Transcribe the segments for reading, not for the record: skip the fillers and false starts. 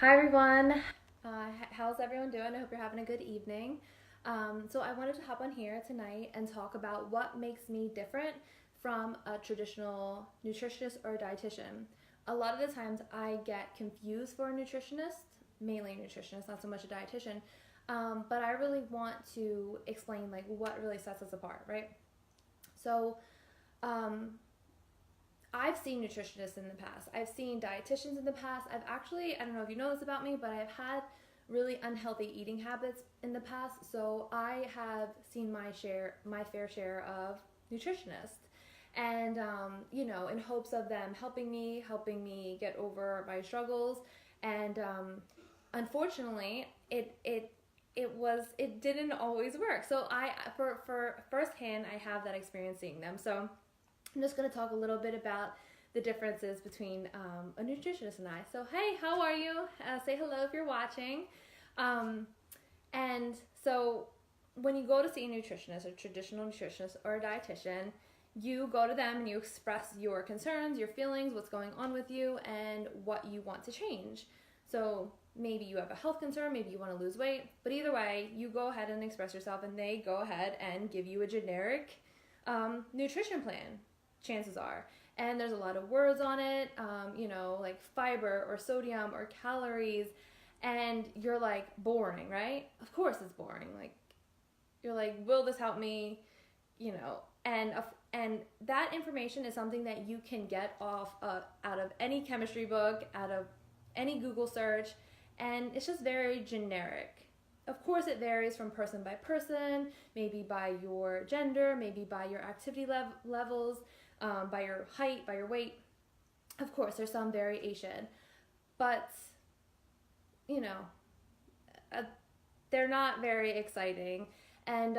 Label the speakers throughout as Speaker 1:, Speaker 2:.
Speaker 1: Hi everyone. How's everyone doing? I hope you're having a good evening. So I wanted to hop on here tonight and talk about what makes me different from a traditional nutritionist or a dietitian. A lot of the times I get confused for a nutritionist, mainly a nutritionist, not so much a dietitian. But I really want to explain like what really sets us apart, right? So um, I've seen nutritionists in the past. I've seen dietitians in the past. I don't know if you know this about me, but I've had really unhealthy eating habits in the past. So I have seen my fair share of nutritionists. And, in hopes of them helping me get over my struggles. And unfortunately, it didn't always work. So for firsthand, I have that experience seeing them. So I'm just going to talk a little bit about the differences between a nutritionist and I. So, hey, how are you? Say hello if you're watching. Um, and so, when you go to see a nutritionist, a traditional nutritionist, or a dietitian, you go to them and you express your concerns, your feelings, what's going on with you, and what you want to change. So, maybe you have a health concern, maybe you want to lose weight, but either way, you go ahead and express yourself, and they go ahead and give you a generic nutrition plan, chances are. And there's a lot of words on it, like fiber or sodium or calories. And you're like, boring, right? Of course it's boring. Like, you're like, will this help me? You know, and that information is something that you can get out of any chemistry book, out of any Google search, and it's just very generic. Of course, it varies from person by person, maybe by your gender, maybe by your activity levels, by your height, by your weight. Of course, there's some variation, but you know, uh, they're not very exciting. And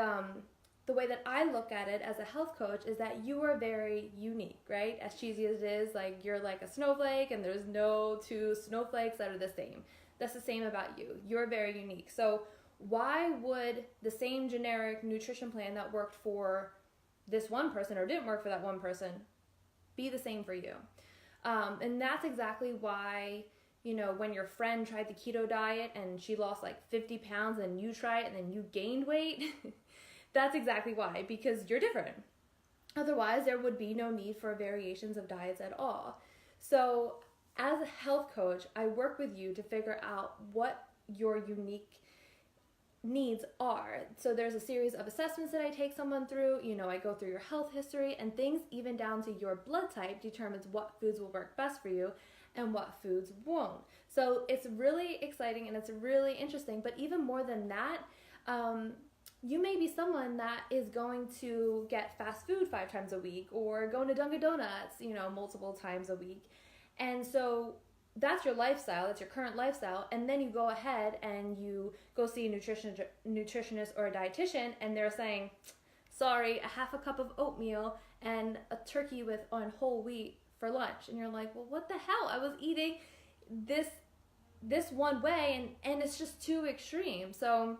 Speaker 1: the way that I look at it as a health coach is that you are very unique, right? As cheesy as it is, like you're like a snowflake, and there's no two snowflakes that are the same. That's the same about you. You're very unique. So, why would the same generic nutrition plan that worked for this one person or didn't work for that one person be the same for you? And that's exactly why, when your friend tried the keto diet and she lost like 50 pounds and you try it and then you gained weight, that's exactly why, because you're different. Otherwise, there would be no need for variations of diets at all. So, as a health coach, I work with you to figure out what your unique needs are. So there's a series of assessments that I take someone through. I go through your health history, and things even down to your blood type determines what foods will work best for you and what foods won't. So it's really exciting and it's really interesting. But even more than that, you may be someone that is going to get fast food 5 times a week or going to Dunkin' Donuts, multiple times a week. And so that's your lifestyle, that's your current lifestyle, and then you go ahead and you go see a nutritionist or a dietitian, and they're saying, sorry, a half a cup of oatmeal and a turkey with on whole wheat for lunch. And you're like, well, what the hell? I was eating this one way, and it's just too extreme. So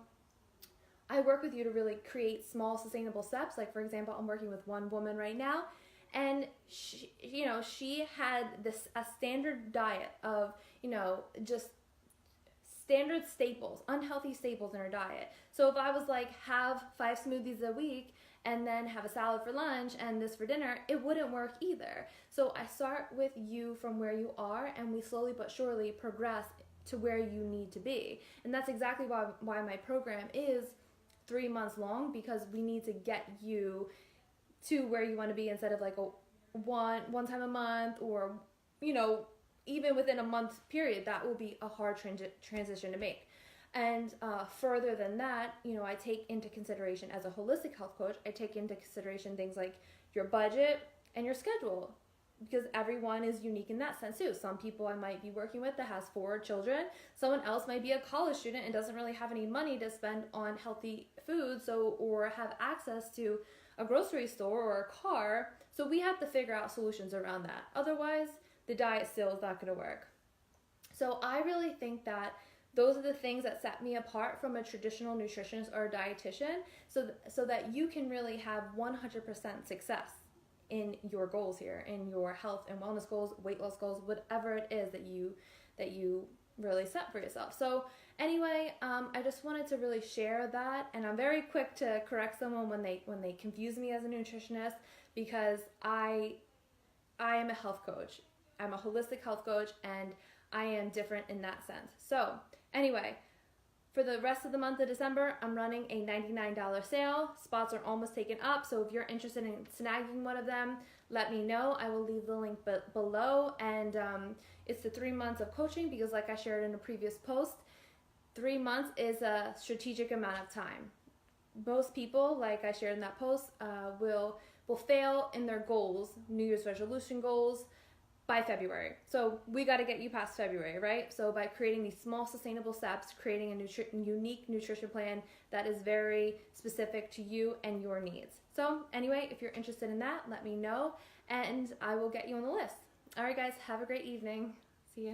Speaker 1: I work with you to really create small sustainable steps. Like, for example, I'm working with one woman right now, and she had this a standard diet of, just standard staples, unhealthy staples in her diet. So if I was like, have 5 smoothies a week and then have a salad for lunch and this for dinner, it wouldn't work either. So I start with you from where you are, and we slowly but surely progress to where you need to be. And that's exactly why my program is 3 months long, because we need to get you to where you want to be, instead of like a one time a month, or even within a month period. That will be a hard transition to make. And further than that, I take into consideration, as a holistic health coach, I take into consideration things like your budget and your schedule, because everyone is unique in that sense too. Some people I might be working with that has 4 children. Someone else might be a college student and doesn't really have any money to spend on healthy food, or have access to a grocery store or a car. So we have to figure out solutions around that. Otherwise, the diet still is not going to work. So I really think that those are the things that set me apart from a traditional nutritionist or a dietitian, so that you can really have 100% success in your goals here, in your health and wellness goals, weight loss goals, whatever it is that you really set for yourself. So anyway, I just wanted to really share that, and I'm very quick to correct someone when they confuse me as a nutritionist, because I am a health coach. I'm a holistic health coach, and I am different in that sense. So anyway, for the rest of the month of December, I'm running a $99 sale. Spots are almost taken up, so if you're interested in snagging one of them, let me know. I will leave the link below, and it's the 3 months of coaching, because like I shared in a previous post, 3 months is a strategic amount of time. Most people, like I shared in that post, will fail in their goals, New Year's resolution goals, by February. So we got to get you past February, right? So by creating these small sustainable steps, creating a unique nutrition plan that is very specific to you and your needs. So anyway, if you're interested in that, let me know, and I will get you on the list. All right, guys, have a great evening. See ya.